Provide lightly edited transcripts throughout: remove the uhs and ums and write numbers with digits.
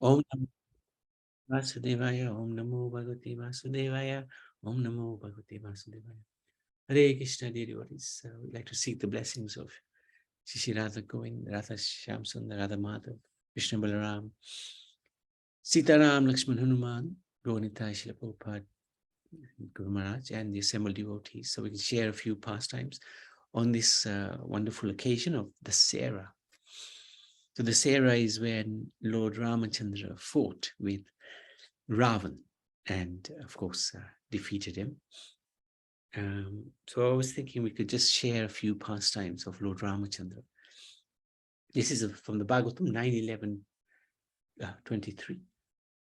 Om Namo Vasudevaya, Om Namo Bhagavate Vasudevaya, Om Namo Bhagavate Vasudevaya. Hare Krishna, dear devotees. We'd like to seek the blessings of Shri Radha Govind, Radha Shyam Sundar, Radha Madhav, Krishna Balaram, Sitaram, Lakshman Hanuman, Gaunitai, Srila Prabhupada, Guru Maharaj, and the assembled devotees. So we can share a few pastimes on this wonderful occasion of Dussehra. So Dussehra is when Lord Ramachandra fought with Ravan and, of course, defeated him. So I was thinking we could just share a few pastimes of Lord Ramachandra. This is from the Bhagavatam 9:11-23.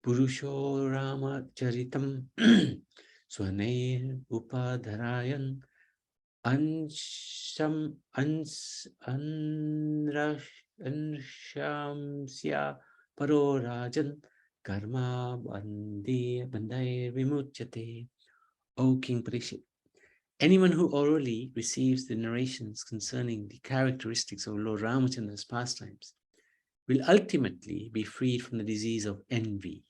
Purusho Rama Charitam Swaneir Upadharayan Anshamsya Paro Rajan Karma Bandai Vimuchate. O King Parikshit, anyone who orally receives the narrations concerning the characteristics of Lord Ramachandra's pastimes will ultimately be freed from the disease of envy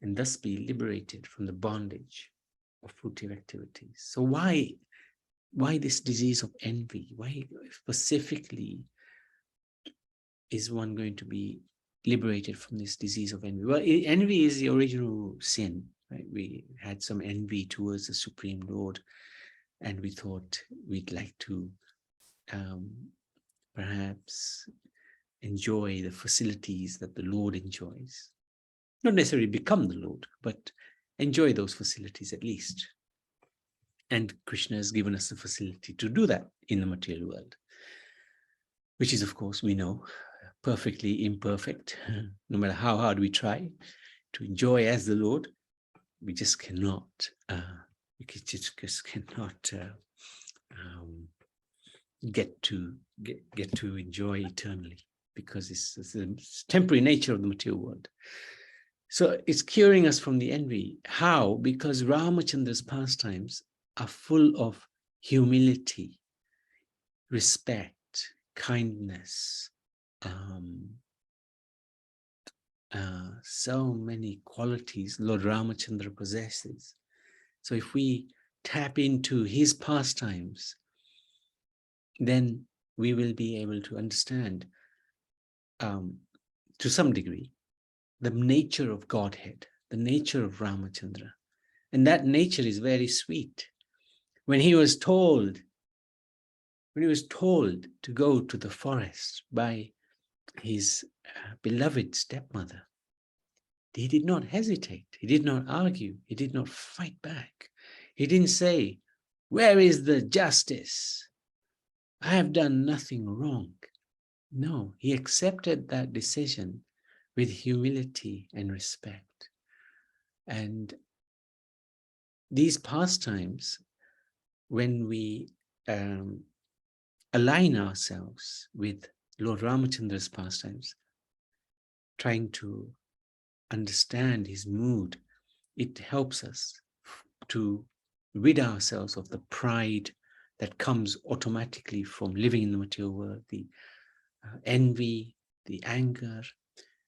and thus be liberated from the bondage of fruitive activities. So why this disease of envy? Why specifically is one going to be liberated from this disease of envy? Well, envy is the original sin, right? We had some envy towards the Supreme Lord, and we thought we'd like to perhaps enjoy the facilities that the Lord enjoys. Not necessarily become the Lord, but enjoy those facilities at least. And Krishna has given us the facility to do that in the material world, which is, of course, we know, perfectly imperfect. No matter how hard we try to enjoy as the Lord, we just cannot. We just cannot get to enjoy eternally, because it's the temporary nature of the material world. So it's curing us from the envy. How? Because Ramachandra's pastimes are full of humility, respect, kindness, so many qualities Lord Ramachandra possesses. So if we tap into his pastimes, then we will be able to understand, to some degree, the nature of Godhead, the nature of Ramachandra. And that nature is very sweet. When he was told to go to the forest by his beloved stepmother, he did not hesitate. He did not argue. He did not fight back. He didn't say, "Where is the justice? I have done nothing wrong." No, he accepted that decision with humility and respect. And these pastimes, when we align ourselves with Lord Ramachandra's pastimes, trying to understand his mood, it helps us to rid ourselves of the pride that comes automatically from living in the material world, the envy, the anger,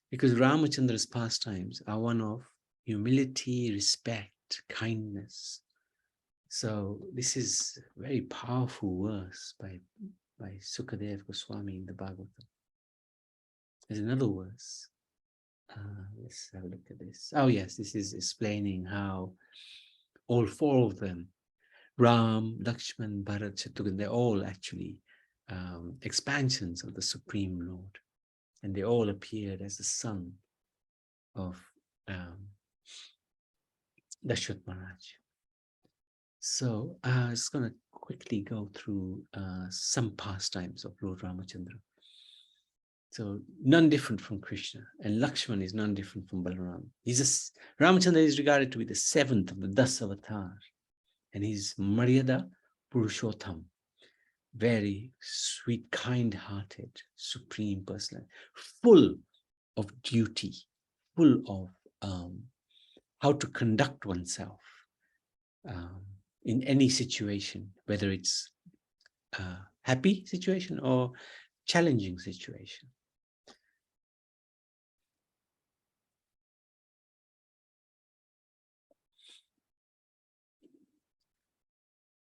because Ramachandra's pastimes are one of humility, respect, kindness. So this is a very powerful verse by Sukadeva Goswami in the Bhagavatam. There's another verse. Let's have a look at this. Oh yes, this is explaining how all four of them, Ram, Lakshman, Bharat, Shatrughan, they're all actually expansions of the Supreme Lord. And they all appeared as the son of Dashrath Maharaj. So I was going to quickly go through some pastimes of Lord Ramachandra. So none different from Krishna, and Lakshman is none different from Balaram. Ramachandra is regarded to be the seventh of the 10 avatars, and he's Maryada Purushottam, very sweet, kind-hearted, supreme person, full of duty, full of how to conduct oneself in any situation, whether it's a happy situation or challenging situation.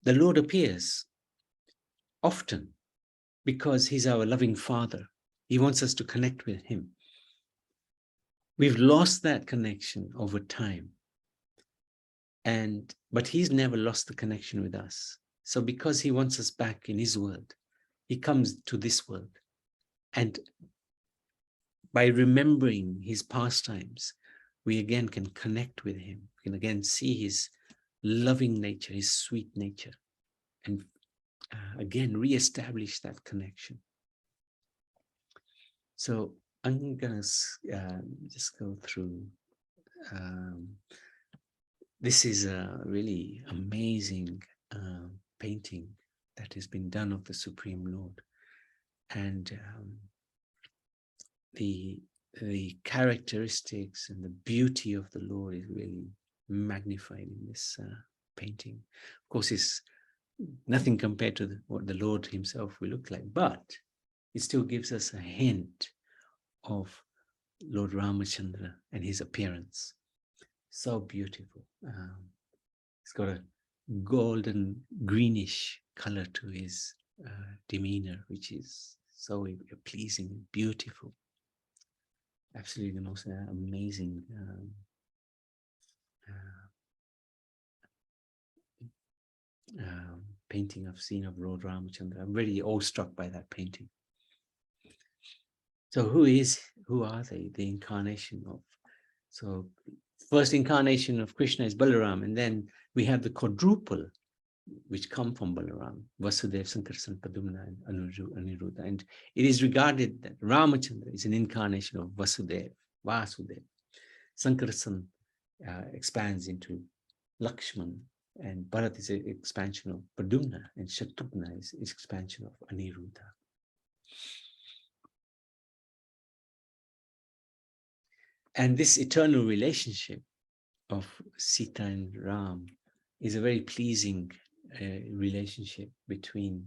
the Lord appears often because he's our loving Father. He wants us to connect with him. We've lost that connection over time. But he's never lost the connection with us. So because he wants us back in his world, he comes to this world. And by remembering his pastimes, we again can connect with him. We can again see his loving nature, his sweet nature, and again, re-establish that connection. So I'm going to just go through. This is a really amazing painting that has been done of the Supreme Lord. And the characteristics and the beauty of the Lord is really magnified in this painting. Of course, it's nothing compared to what the Lord himself will look like, but it still gives us a hint of Lord Ramachandra and his appearance. So beautiful. It's got a golden greenish color to his demeanor, which is so pleasing, beautiful. Absolutely the most amazing painting I've seen of Lord Ramachandra. I'm really awestruck by that painting. So who are they? The incarnation of, so first incarnation of Krishna is Balaram, and then we have the quadruple which come from Balaram, Vasudeva, Sankarsan, Padumna, and Aniruddha. And it is regarded that Ramachandra is an incarnation of Vasudeva. Sankarsan expands into Lakshman, and Bharat is an expansion of Padumna, and Shatrughna is expansion of Aniruddha. And this eternal relationship of Sita and Ram is a very pleasing relationship between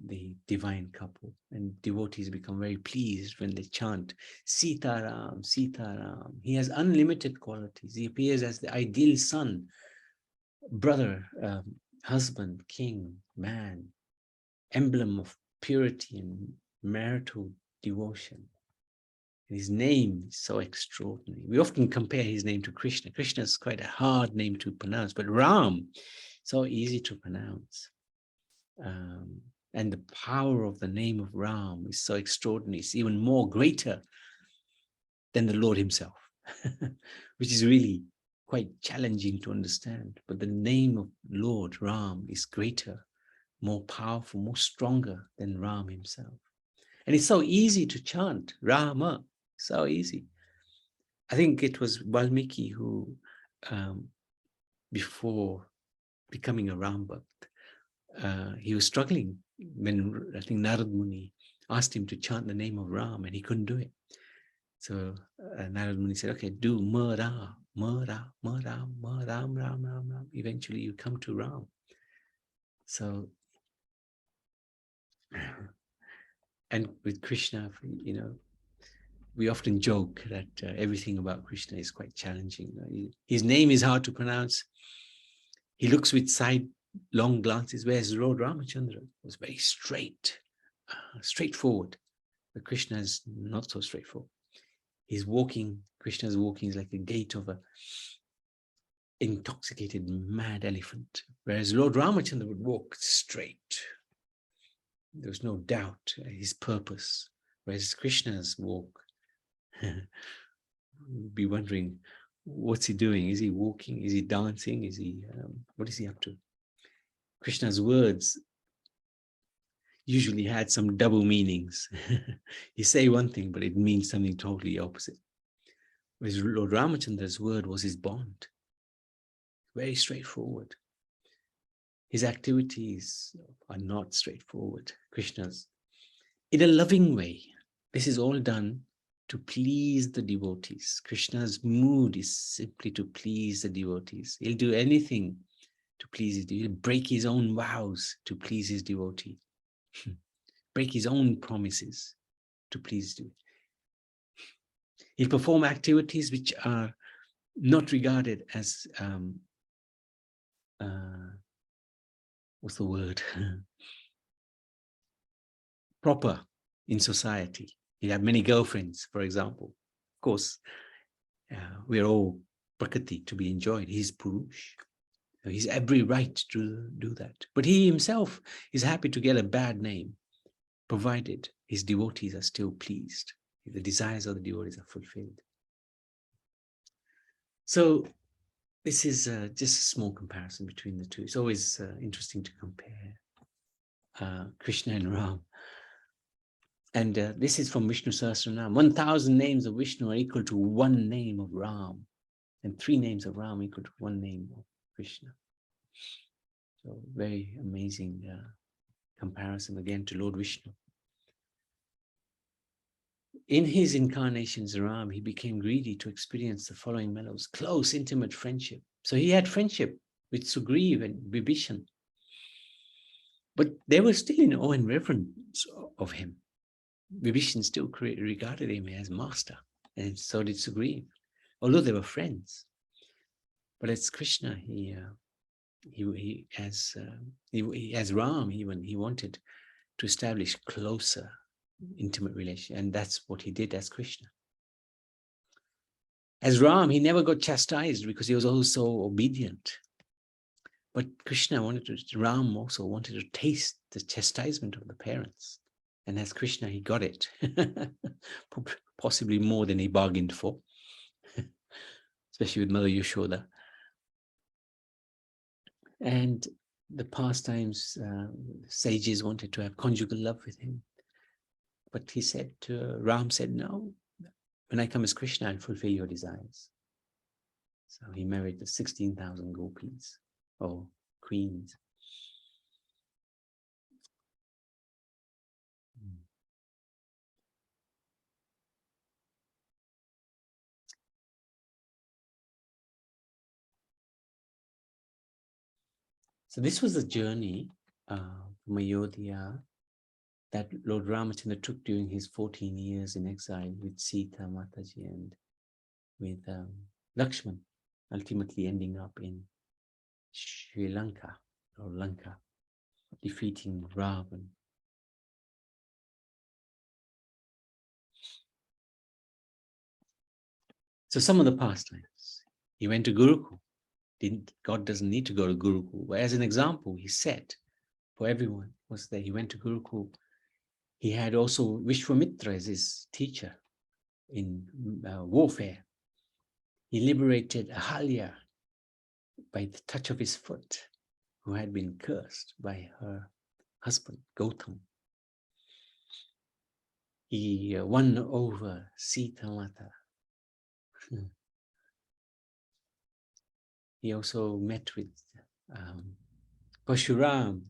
the divine couple, and devotees become very pleased when they chant Sita Ram, Sita Ram. He has unlimited qualities. He appears as the ideal son, brother, husband, king, man, emblem of purity and marital devotion. And his name is so extraordinary. We often compare his name to Krishna. Krishna is quite a hard name to pronounce, but Ram, so easy to pronounce. And the power of the name of Ram is so extraordinary. It's even more greater than the Lord himself, which is really quite challenging to understand. But the name of Lord Ram is greater, more powerful, more stronger than Ram himself. And it's so easy to chant Rama, so easy. I think it was Valmiki who, before becoming a Ram Bhakt, he was struggling when I think Narad Muni asked him to chant the name of Ram, and he couldn't do it. So Narad Muni said, okay, do Ma Ra, Ma Ra, Ma Ram, Ma Ram, Ram, Ram, Ram. Eventually you come to Ram. So, and with Krishna, you know, we often joke that everything about Krishna is quite challenging. His name is hard to pronounce. He looks with long glances, whereas Lord Ramachandra was very straightforward. But Krishna is not so straightforward. He's walking, Krishna's walking is like a gait of a intoxicated mad elephant, whereas Lord Ramachandra would walk straight. There was no doubt his purpose, whereas Krishna's walk, be wondering, what's he doing? Is he walking? Is he dancing? Is he, what is he up to? Krishna's words usually had some double meanings. He say one thing, but it means something totally opposite. Whereas Lord Ramachandra's word was his bond. Very straightforward. His activities are not straightforward. Krishna's, in a loving way. This is all done to please the devotees. Krishna's mood is simply to please the devotees. He'll do anything to please his devotee. He'll break his own vows to please his devotee. Break his own promises to please his devotee. He'll perform activities which are not regarded as what's the word? Proper in society. He'd have many girlfriends, for example. Of course, we're all prakriti to be enjoyed. He's purush. He's every right to do that. But he himself is happy to get a bad name, provided his devotees are still pleased. The desires of the devotees are fulfilled. So this is just a small comparison between the two. It's always interesting to compare Krishna and Ram. And this is from Vishnu Sahasranam. 1,000 names of Vishnu are equal to one name of Ram. And 3 names of Ram equal to 1 name of Krishna. So very amazing comparison again to Lord Vishnu. In his incarnations, Ram, he became greedy to experience the following mellows: close, intimate friendship. So he had friendship with Sugriv and Vibhishan. But they were still in awe and reverence of him. Vibhishan still regarded him as master, and so did Sugriv, although they were friends. But as Krishna, as Ram, even he wanted to establish closer, intimate relation, and that's what he did as Krishna. As Ram, he never got chastised because he was also obedient. But Ram also wanted to taste the chastisement of the parents. And as Krishna, he got it. Possibly more than he bargained for, especially with Mother Yashoda. And the pastimes, sages wanted to have conjugal love with him. But he said, Ram said, no, when I come as Krishna, I'll fulfill your desires. So he married the 16,000 gopis, or queens. So this was a journey from Ayodhya that Lord Ramachandra took during his 14 years in exile with Sita Mataji and with Lakshman, ultimately ending up in Sri Lanka or Lanka, defeating Ravan. So some of the pastimes, he went to Gurukul. God doesn't need to go to Gurukul. But as an example, he set for everyone was that he went to Gurukul. He had also Vishwamitra as his teacher in warfare. He liberated Ahalya by the touch of his foot, who had been cursed by her husband, Gautam. He won over Sita Mata. He also met with Pashuram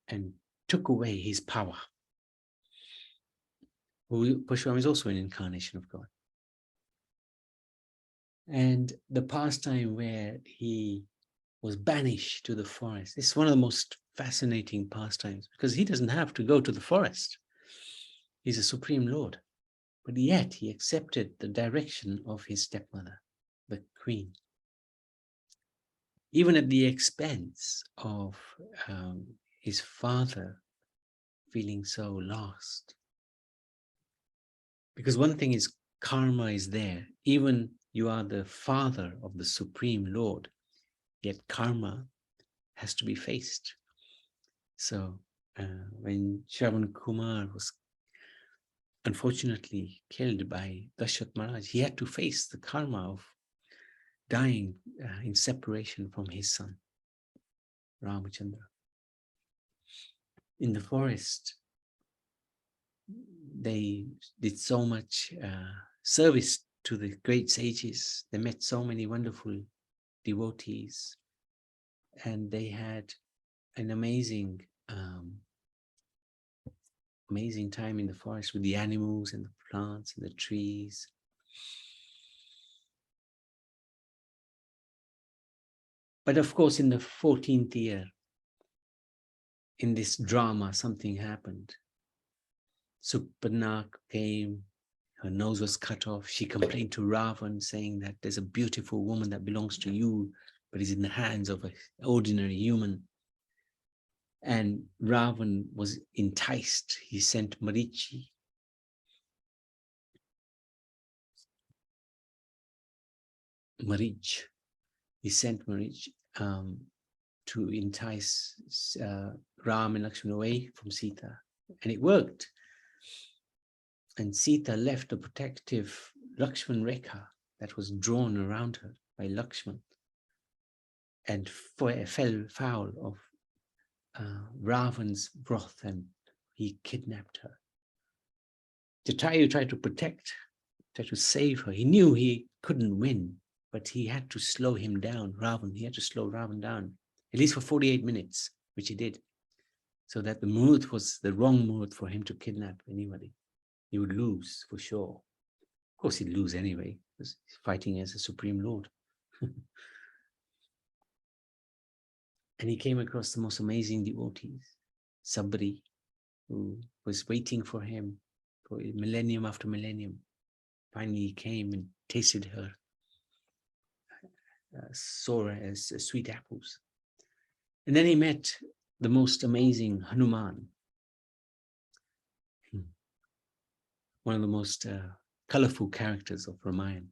and took away his power. Pashuram is also an incarnation of God. And the pastime where he was banished to the forest. It's one of the most fascinating pastimes because he doesn't have to go to the forest. He's a Supreme Lord, but yet he accepted the direction of his stepmother, the queen, even at the expense of his father feeling so lost. Because one thing is, karma is there. Even you are the father of the Supreme Lord, yet karma has to be faced. So when Shravan Kumar was unfortunately killed by Dashrath Maharaj, he had to face the karma of dying in separation from his son, Ramachandra. In the forest, they did so much service to the great sages. They met so many wonderful devotees, and they had an amazing time in the forest with the animals and the plants and the trees. But of course, in the 14th year, in this drama, something happened. Suparna came, her nose was cut off. She complained to Ravan, saying that there's a beautiful woman that belongs to you, but is in the hands of an ordinary human. And Ravan was enticed. He sent Marichi. He sent Marich to entice Ram and Lakshmana away from Sita. And it worked. And Sita left a protective Lakshman Rekha that was drawn around her by Lakshman and fell foul of Ravan's wrath, and he kidnapped her. Jatayu tried to protect, tried to save her. He knew he couldn't win, but he had to slow him down, Ravan. He had to slow Ravan down, at least for 48 minutes, which he did, so that the mood was the wrong mood for him to kidnap anybody. He would lose for sure. Of course, he'd lose anyway, because he's fighting as a Supreme Lord. And he came across the most amazing devotees, Sabri, who was waiting for him for millennium after millennium. Finally, he came and tasted her sour as sweet apples. And then he met the most amazing Hanuman, one of the most colorful characters of Ramayana,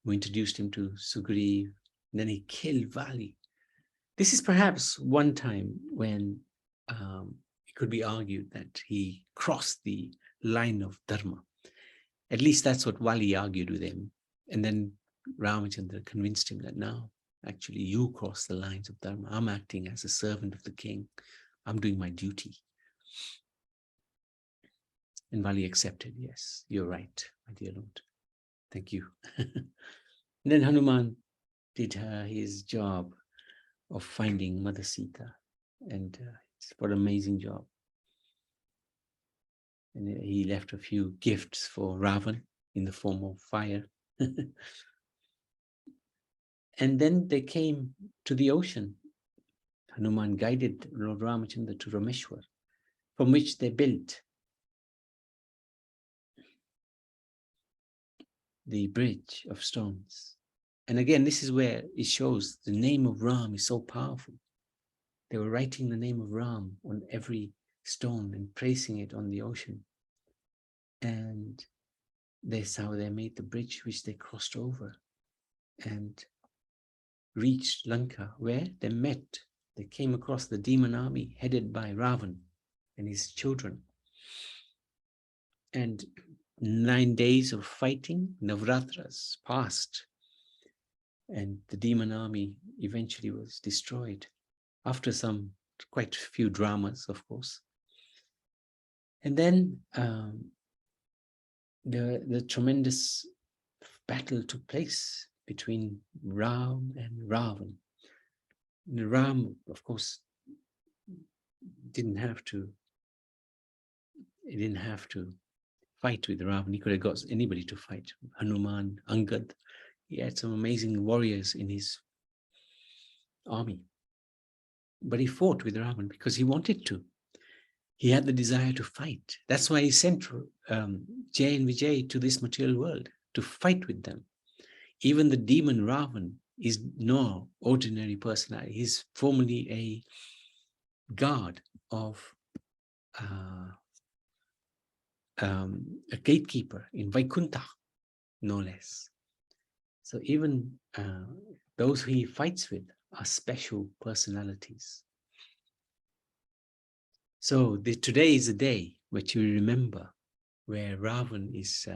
who introduced him to Sugriv. And then he killed Vali. This is perhaps one time when it could be argued that he crossed the line of Dharma. At least that's what Vali argued with him. And then Ramachandra convinced him that no, actually you cross the lines of Dharma. I'm acting as a servant of the king. I'm doing my duty. And Vali accepted, yes, you're right, my dear Lord. Thank you. And then Hanuman did his job of finding Mother Sita. And it's what an amazing job. And he left a few gifts for Ravan in the form of fire. And then they came to the ocean. Hanuman guided Lord Ramachandra to Rameshwar, from which they built the bridge of stones. And again, this is where it shows the name of Ram is so powerful. They were writing the name of Ram on every stone and placing it on the ocean. And that's how they made the bridge, which they crossed over and reached Lanka, where they met. They came across the demon army headed by Ravan and his children. And 9 days of fighting, Navratras, passed. And the demon army eventually was destroyed after some quite a few dramas, of course. And then the tremendous battle took place between Ram and Ravan. And Ram, of course, didn't have to fight with Ravan. He could have got anybody to fight. Hanuman, Angad. He had some amazing warriors in his army. But he fought with Ravan because he wanted to. He had the desire to fight. That's why he sent Jay and Vijay to this material world, to fight with them. Even the demon Ravan is no ordinary personality. He's formerly a god of a gatekeeper in Vaikuntha, no less. So even those who he fights with are special personalities. So today is a day which we remember where Ravan is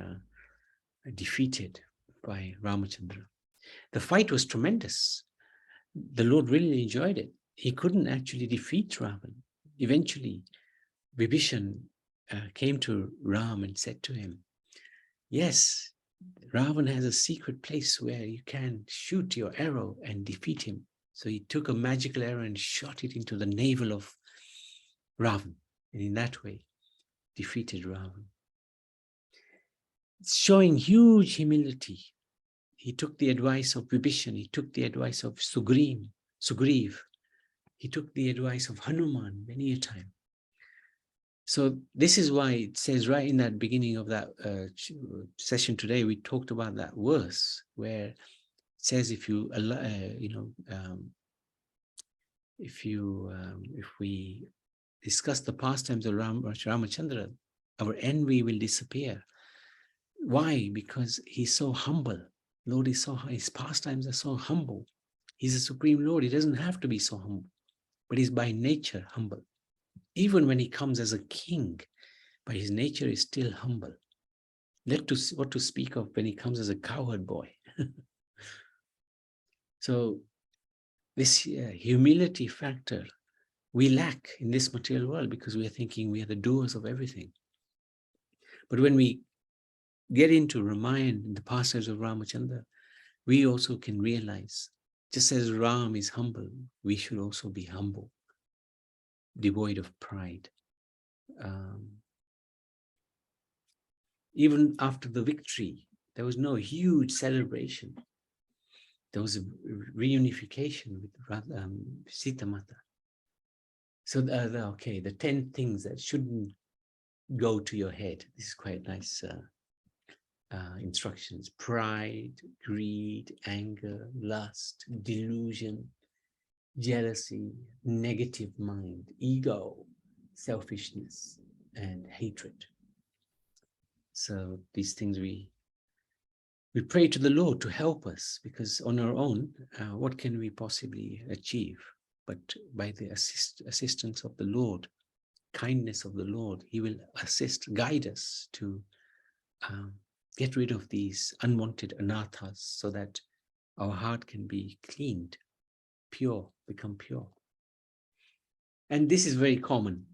defeated by Ramachandra. The fight was tremendous. The Lord really enjoyed it. He couldn't actually defeat Ravan. Eventually, Vibhishan came to Ram and said to him, yes, Ravan has a secret place where you can shoot your arrow and defeat him. So he took a magical arrow and shot it into the navel of Ravan, and in that way defeated Ravan. It's showing huge humility. He took the advice of Vibhishan, he took the advice of Sugriv, he took the advice of Hanuman many a time. So this is why it says right in that beginning of that session today, we talked about that verse where it says if you if we discuss the pastimes of Ramachandra, our envy will disappear. Why? Because he's so humble. Lord is so, his pastimes are so humble. He's a supreme Lord. He doesn't have to be so humble, but he's by nature humble. Even when he comes as a king, by his nature is still humble. What to speak of when he comes as a cowherd boy. So this humility factor we lack in this material world because we are thinking we are the doers of everything. But when we get into Ramayana, the pastimes of Ramachandra, we also can realize, just as Ram is humble, we should also be humble, devoid of pride. Even after the victory, there was no huge celebration. There was a reunification with Sita Mata. So, the 10 things that shouldn't go to your head. This is quite nice instructions. Pride, greed, anger, lust, delusion, jealousy, negative mind, ego, selfishness, and hatred. So these things we pray to the Lord to help us, because on our own, what can we possibly achieve? But by the assistance of the Lord, kindness of the Lord, he will guide us to get rid of these unwanted anathas so that our heart can be cleaned, pure, become pure. And this is very common.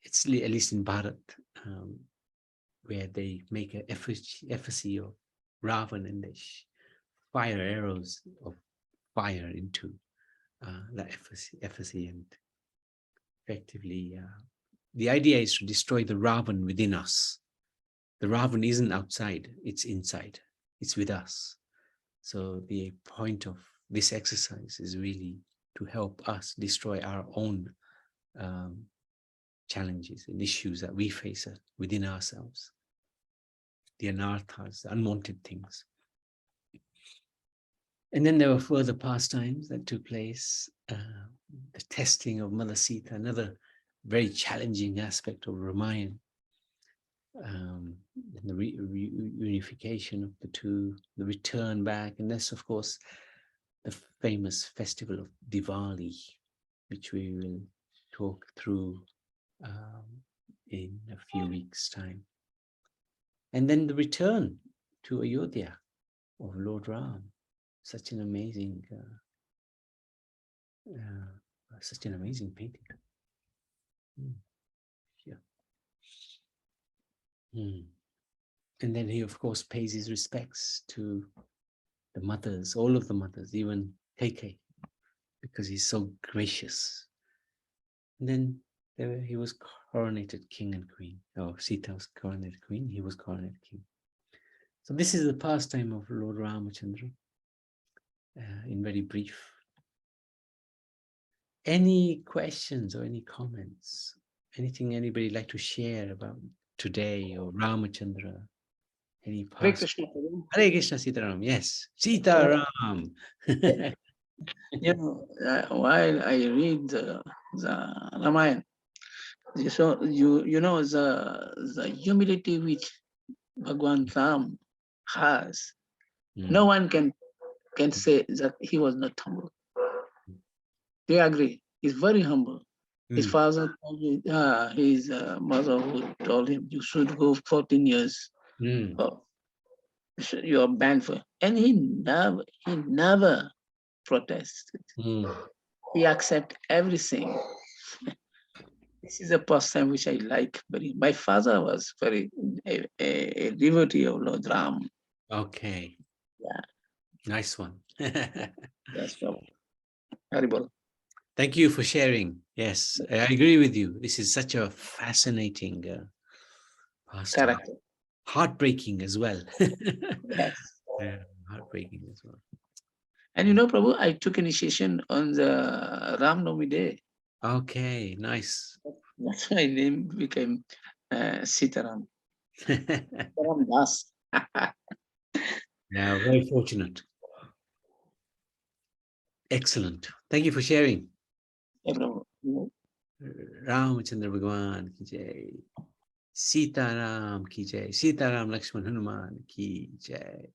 It's at least in Bharat, where they make an effigy of Ravan and they fire arrows of fire into the effigy, and effectively the idea is to destroy the Ravan within us. The Ravan isn't outside, it's inside, it's with us. So the point of this exercise is really to help us destroy our own challenges and issues that we face within ourselves. The anarthas, the unwanted things. And then there were further pastimes that took place. The testing of Mother Sita, another very challenging aspect of Ramayana. And the reunification of the two, the return back, and that's of course the famous festival of Diwali, which we will talk through in a few weeks' time. And then the return to Ayodhya of Lord Ram, such an amazing painting. Yeah. And then he, of course, pays his respects to the mothers, all of the mothers, even Keikei, because he's so gracious. And then he was coronated king and queen. Oh, Sita was coronated queen, he was coronated king. So this is the pastime of Lord Ramachandra, in very brief. Any questions or any comments? Anything anybody like to share about today or Ramachandra? Any Hare past? Krishna, Prabhu. Hare Krishna, Sitaram. Yes, Sitaram. While I read the Ramayana, so you know the humility which Bhagwan Ram has, no one can say that he was not humble. They agree. He's very humble. His father told his mother who told him, you should go 14 years. Oh, you are banned for, and he never protested. He accepted everything. This is a pastime which I like very. My father was very a devotee of Lord Ram. Okay. Yeah. Nice one. Yes, horrible. Thank you for sharing. Yes, I agree with you. This is such a fascinating pastime. Character. Heartbreaking as well. Yes. Yeah, heartbreaking as well. And you know, Prabhu, I took initiation on the Ram Navami day. Okay, nice. That's my name became Sitaram. Sitaram Das. Yeah, very fortunate. Excellent. Thank you for sharing. Everyone. Ramachandra Bhagwan ki jai. Sitaram ki jai. Sitaram Lakshman Hanuman ki jai.